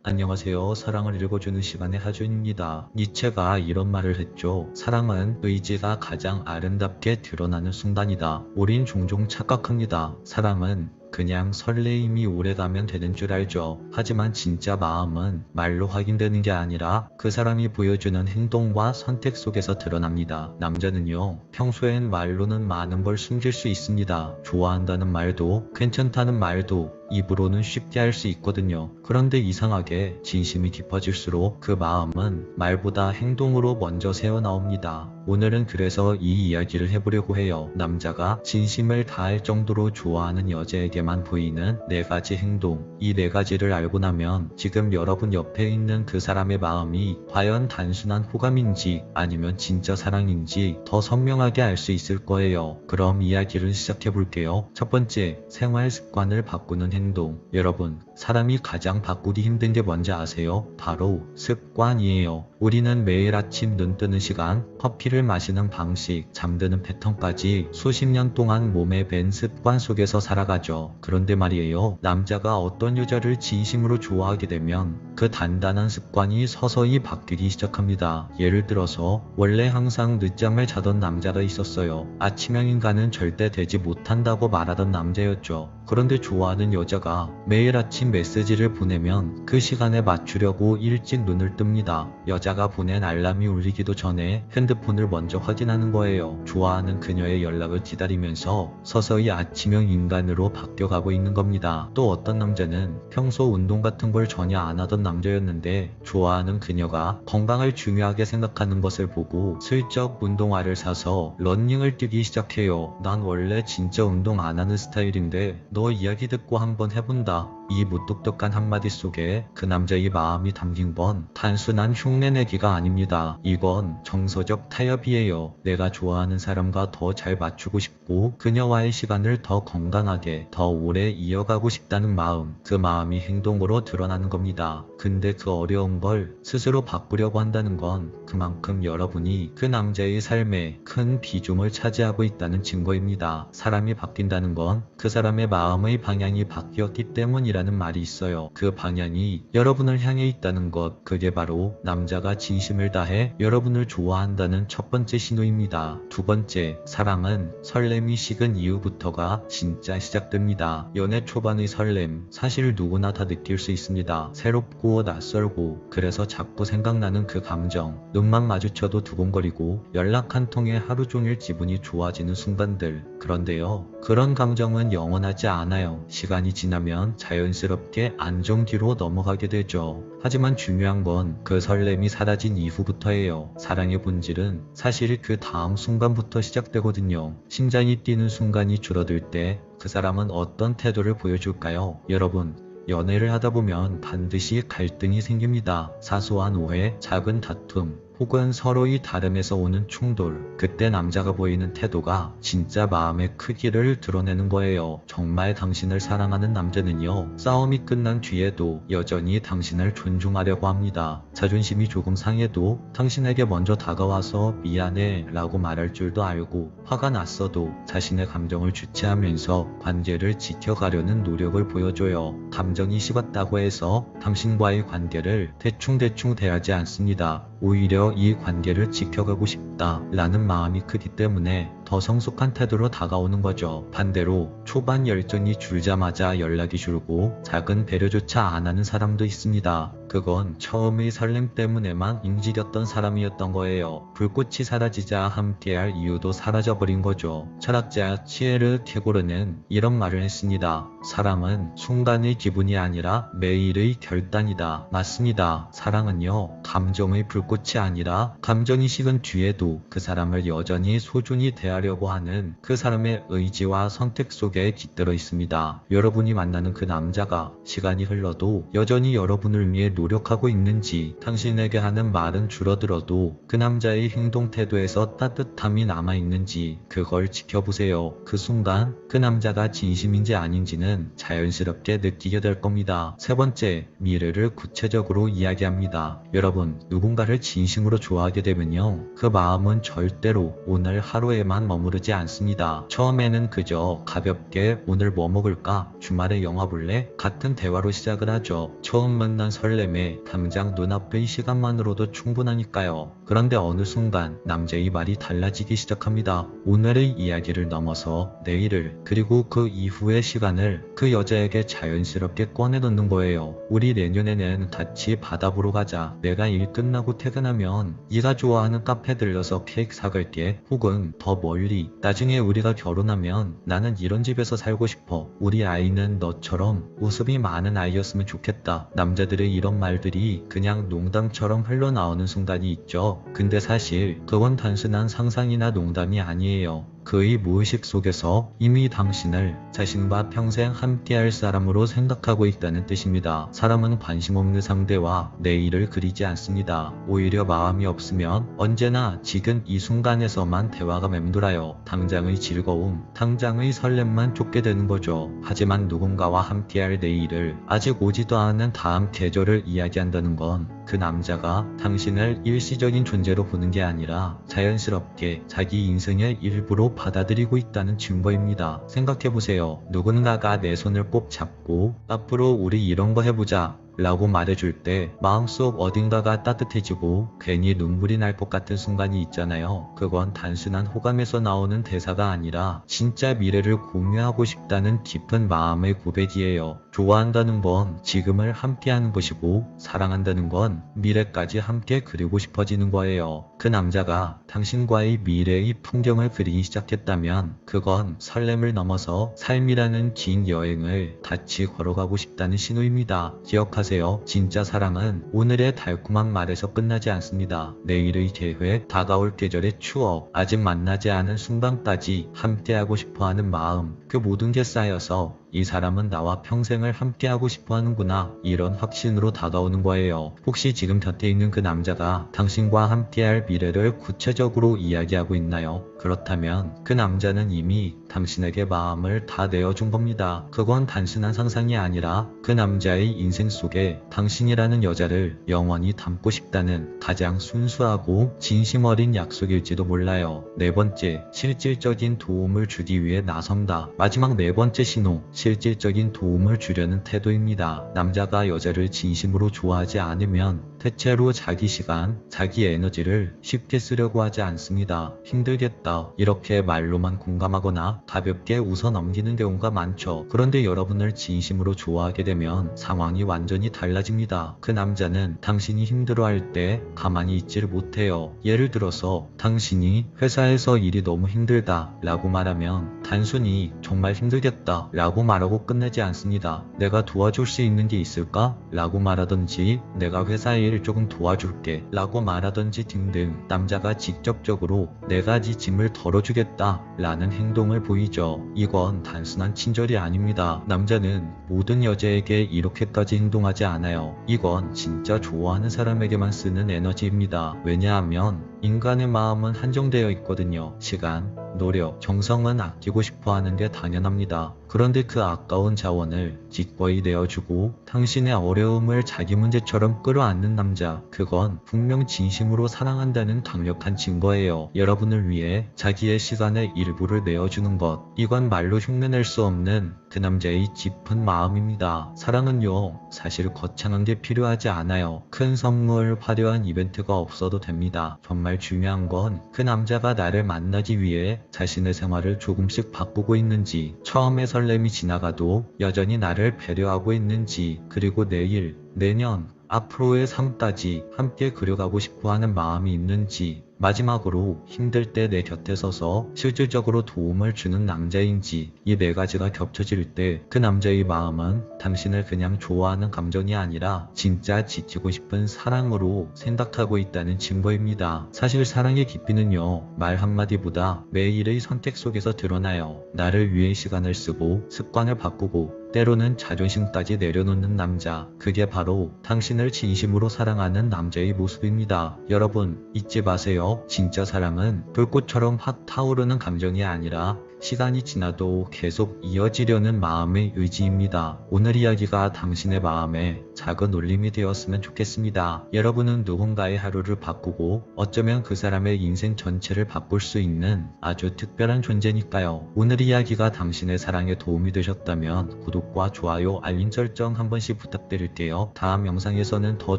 안녕하세요. 사랑을 읽어주는 시간의 하준입니다. 니체가 이런 말을 했죠. 사랑은 의지가 가장 아름답게 드러나는 순간이다. 우린 종종 착각합니다. 사랑은 그냥 설레임이 오래가면 되는 줄 알죠. 하지만 진짜 마음은 말로 확인되는 게 아니라 그 사람이 보여주는 행동과 선택 속에서 드러납니다. 남자는요, 평소엔 말로는 많은 걸 숨길 수 있습니다. 좋아한다는 말도, 괜찮다는 말도 입으로는 쉽게 할 수 있거든요. 그런데 이상하게 진심이 깊어질수록 그 마음은 말보다 행동으로 먼저 새어나옵니다. 오늘은 그래서 이 이야기를 해보려고 해요. 남자가 진심을 다할 정도로 좋아하는 여자에게만 보이는 4가지 행동. 이 4가지를 알고 나면 지금 여러분 옆에 있는 그 사람의 마음이 과연 단순한 호감인지 아니면 진짜 사랑인지 더 선명하게 알 수 있을 거예요. 그럼 이야기를 시작해볼게요. 첫 번째, 생활 습관을 바꾸는 행동. 여러분, 사람이 가장 바꾸기 힘든 게 뭔지 아세요? 바로 습관이에요. 우리는 매일 아침 눈 뜨는 시간, 커피를 마시는 방식, 잠드는 패턴까지 수십 년 동안 몸에 밴 습관 속에서 살아가죠. 그런데 말이에요. 남자가 어떤 여자를 진심으로 좋아하게 되면 그 단단한 습관이 서서히 바뀌기 시작합니다. 예를 들어서 원래 항상 늦잠을 자던 남자가 있었어요. 아침형 인간은 절대 되지 못한다고 말하던 남자였죠. 그런데 좋아하는 여자가 매일 아침 메시지를 보내면 그 시간에 맞추려고 일찍 눈을 뜹니다. 여자가 보낸 알람이 울리기도 전에 핸드폰을 먼저 확인하는 거예요. 좋아하는 그녀의 연락을 기다리면서 서서히 아침형 인간으로 바뀌어가고 있는 겁니다. 또 어떤 남자는 평소 운동 같은 걸 전혀 안 하던 남자였는데 좋아하는 그녀가 건강을 중요하게 생각하는 것을 보고 슬쩍 운동화를 사서 러닝을 뛰기 시작해요. 난 원래 진짜 운동 안 하는 스타일인데 너 이야기 듣고 한번 해본다. 이 무뚝뚝한 한마디 속에 그 남자의 마음이 담긴 건 단순한 흉내내기가 아닙니다. 이건 정서적 타협이에요. 내가 좋아하는 사람과 더 잘 맞추고 싶고 그녀와의 시간을 더 건강하게 더 오래 이어가고 싶다는 마음. 그 마음이 행동으로 드러나는 겁니다. 근데 그 어려운 걸 스스로 바꾸려고 한다는 건 그만큼 여러분이 그 남자의 삶에 큰 비중을 차지하고 있다는 증거입니다. 사람이 바뀐다는 건 그 사람의 마음의 방향이 바뀌었기 때문이라는 말이 있어요. 그 방향이 여러분을 향해 있다는 것, 그게 바로 남자가 진심을 다해 여러분을 좋아한다는 첫 번째 신호입니다. 두 번째, 사랑은 설렘이 식은 이후부터가 진짜 시작됩니다. 연애 초반의 설렘, 사실 누구나 다 느낄 수 있습니다. 새롭고 낯설고 그래서 자꾸 생각나는 그 감정, 눈만 마주쳐도 두근거리고 연락 한 통에 하루 종일 기분이 좋아지는 순간들. 그런데요, 그런 감정은 영원하지 않아요. 시간이 지나면 자연스럽게 안정 뒤로 넘어가게 되죠. 하지만 중요한 건 그 설렘이 사라진 이후부터예요. 사랑의 본질은 사실 그 다음 순간부터 시작되거든요. 심장이 뛰는 순간이 줄어들 때 그 사람은 어떤 태도를 보여줄까요? 여러분, 연애를 하다 보면 반드시 갈등이 생깁니다. 사소한 오해, 작은 다툼, 혹은 서로의 다름에서 오는 충돌. 그때 남자가 보이는 태도가 진짜 마음의 크기를 드러내는 거예요. 정말 당신을 사랑하는 남자는요, 싸움이 끝난 뒤에도 여전히 당신을 존중하려고 합니다. 자존심이 조금 상해도 당신에게 먼저 다가와서 미안해 라고 말할 줄도 알고, 화가 났어도 자신의 감정을 주체하면서 관계를 지켜가려는 노력을 보여줘요. 감정이 식었다고 해서 당신과의 관계를 대충 대하지 않습니다. 오히려 이 관계를 지켜가고 싶다 라는 마음이 크기 때문에 더 성숙한 태도로 다가오는 거죠. 반대로 초반 열정이 줄자마자 연락이 줄고 작은 배려조차 안 하는 사람도 있습니다. 그건 처음의 설렘 때문에만 움직였던 사람이었던 거예요. 불꽃이 사라지자 함께할 이유도 사라져버린 거죠. 철학자 치에르 케고르는 이런 말을 했습니다. 사랑은 순간의 기분이 아니라 매일의 결단이다. 맞습니다. 사랑은요, 감정의 불꽃이 아니라 감정이 식은 뒤에도 그 사람을 여전히 소중히 대하려고 하는 그 사람의 의지와 선택 속에 깃들어 있습니다. 여러분이 만나는 그 남자가 시간이 흘러도 여전히 여러분을 위해 노력하고 있는지, 당신에게 하는 말은 줄어들어도 그 남자의 행동 태도에서 따뜻함이 남아있는지 그걸 지켜보세요. 그 순간 그 남자가 진심인지 아닌지는 자연스럽게 느끼게 될 겁니다. 세 번째, 미래를 구체적으로 이야기합니다. 여러분, 누군가를 진심으로 좋아하게 되면요, 그 마음 마음은 절대로 오늘 하루에만 머무르지 않습니다. 처음에는 그저 가볍게 오늘 뭐 먹을까? 주말에 영화 볼래? 같은 대화로 시작을 하죠. 처음 만난 설렘에 당장 눈앞의 시간만으로도 충분하니까요. 그런데 어느 순간 남자의 말이 달라지기 시작합니다. 오늘의 이야기를 넘어서 내일을, 그리고 그 이후의 시간을 그 여자에게 자연스럽게 꺼내놓는 거예요. 우리 내년에는 같이 바다 보러 가자. 내가 일 끝나고 퇴근하면 네가 좋아하는 카페 들러서 케이크 사갈게. 혹은 더 멀리, 나중에 우리가 결혼하면 나는 이런 집에서 살고 싶어. 우리 아이는 너처럼 웃음이 많은 아이였으면 좋겠다. 남자들의 이런 말들이 그냥 농담처럼 흘러나오는 순간이 있죠. 근데 사실 그건 단순한 상상이나 농담이 아니에요. 그의 무의식 속에서 이미 당신을 자신과 평생 함께할 사람으로 생각하고 있다는 뜻입니다. 사람은 관심 없는 상대와 내일을 그리지 않습니다. 오히려 마음이 없으면 언제나 지금 이 순간에서만 대화가 맴돌아요. 당장의 즐거움, 당장의 설렘만 쫓게 되는 거죠. 하지만 누군가와 함께할 내일을 아직 오지도 않은 다음 계절을 이야기한다는 건 그 남자가 당신을 일시적인 존재로 보는 게 아니라 자연스럽게 자기 인생의 일부로 받아들이고 있다는 증거입니다. 생각해보세요. 누군가가 내 손을 꼭 잡고 앞으로 우리 이런 거 해보자 라고 말해줄 때 마음속 어딘가가 따뜻해지고 괜히 눈물이 날 것 같은 순간이 있잖아요. 그건 단순한 호감에서 나오는 대사가 아니라 진짜 미래를 공유하고 싶다는 깊은 마음의 고백이에요. 좋아한다는 건 지금을 함께하는 것이고, 사랑한다는 건 미래까지 함께 그리고 싶어지는 거예요. 그 남자가 당신과의 미래의 풍경을 그리기 시작했다면 그건 설렘을 넘어서 삶이라는 긴 여행을 같이 걸어가고 싶다는 신호입니다. 기억하세요. 진짜 사랑은 오늘의 달콤한 말에서 끝나지 않습니다. 내일의 계획, 다가올 계절의 추억, 아직 만나지 않은 순간까지 함께하고 싶어하는 마음, 그 모든 게 쌓여서 이 사람은 나와 평생을 함께하고 싶어 하는구나, 이런 확신으로 다가오는 거예요. 혹시 지금 곁에 있는 그 남자가 당신과 함께할 미래를 구체적으로 이야기하고 있나요? 그렇다면 그 남자는 이미 당신에게 마음을 다 내어준 겁니다. 그건 단순한 상상이 아니라 그 남자의 인생 속에 당신이라는 여자를 영원히 담고 싶다는 가장 순수하고 진심 어린 약속일지도 몰라요. 네 번째, 실질적인 도움을 주기 위해 나선다. 마지막 네 번째 신호, 실질적인 도움을 주려는 태도입니다. 남자가 여자를 진심으로 좋아하지 않으면 대체로 자기 시간, 자기 에너지를 쉽게 쓰려고 하지 않습니다. 힘들겠다, 이렇게 말로만 공감하거나 가볍게 웃어 넘기는 경우가 많죠. 그런데 여러분을 진심으로 좋아하게 되면 상황이 완전히 달라집니다. 그 남자는 당신이 힘들어할 때 가만히 있지를 못해요. 예를 들어서 당신이 회사에서 일이 너무 힘들다 라고 말하면 단순히 정말 힘들겠다 라고 말하고 끝내지 않습니다. 내가 도와줄 수 있는 게 있을까? 라고 말하던지, 내가 회사 일 조금 도와줄게 라고 말하던지 등등, 남자가 직접적으로 내가 네 짐을 덜어주겠다 라는 행동을 보이죠. 이건 단순한 친절이 아닙니다. 남자는 모든 여자에게 이렇게까지 행동하지 않아요. 이건 진짜 좋아하는 사람에게만 쓰는 에너지입니다. 왜냐하면 인간의 마음은 한정되어 있거든요. 시간, 노력, 정성은 아끼고 싶어 하는 게 당연합니다. 그런데 그 아까운 자원을 기꺼이 내어주고 당신의 어려움을 자기 문제처럼 끌어안는 남자, 그건 분명 진심으로 사랑한다는 강력한 증거예요. 여러분을 위해 자기의 시간의 일부를 내어주는 것, 이건 말로 흉내낼 수 없는 그 남자의 깊은 마음입니다. 사랑은요, 사실 거창한 게 필요하지 않아요. 큰 선물, 화려한 이벤트가 없어도 됩니다. 정말 중요한 건 그 남자가 나를 만나기 위해 자신의 생활을 조금씩 바꾸고 있는지, 처음의 설렘이 지나가도 여전히 나를 배려하고 있는지, 그리고 내일, 내년, 앞으로의 삶까지 함께 그려가고 싶어하는 마음이 있는지, 마지막으로 힘들 때 내 곁에 서서 실질적으로 도움을 주는 남자인지, 이 네 가지가 겹쳐질 때 그 남자의 마음은 당신을 그냥 좋아하는 감정이 아니라 진짜 지키고 싶은 사랑으로 생각하고 있다는 증거입니다. 사실 사랑의 깊이는요, 말 한마디보다 매일의 선택 속에서 드러나요. 나를 위해 시간을 쓰고 습관을 바꾸고 때로는 자존심까지 내려놓는 남자, 그게 바로 당신을 진심으로 사랑하는 남자의 모습입니다. 여러분, 잊지 마세요. 진짜 사랑은 불꽃처럼 확 타오르는 감정이 아니라 시간이 지나도 계속 이어지려는 마음의 의지입니다. 오늘 이야기가 당신의 마음에 작은 울림이 되었으면 좋겠습니다. 여러분은 누군가의 하루를 바꾸고 어쩌면 그 사람의 인생 전체를 바꿀 수 있는 아주 특별한 존재니까요. 오늘 이야기가 당신의 사랑에 도움이 되셨다면 구독과 좋아요, 알림 설정 한 번씩 부탁드릴게요. 다음 영상에서는 더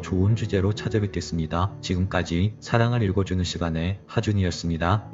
좋은 주제로 찾아뵙겠습니다. 지금까지 사랑을 읽어주는 시간의 하준이었습니다.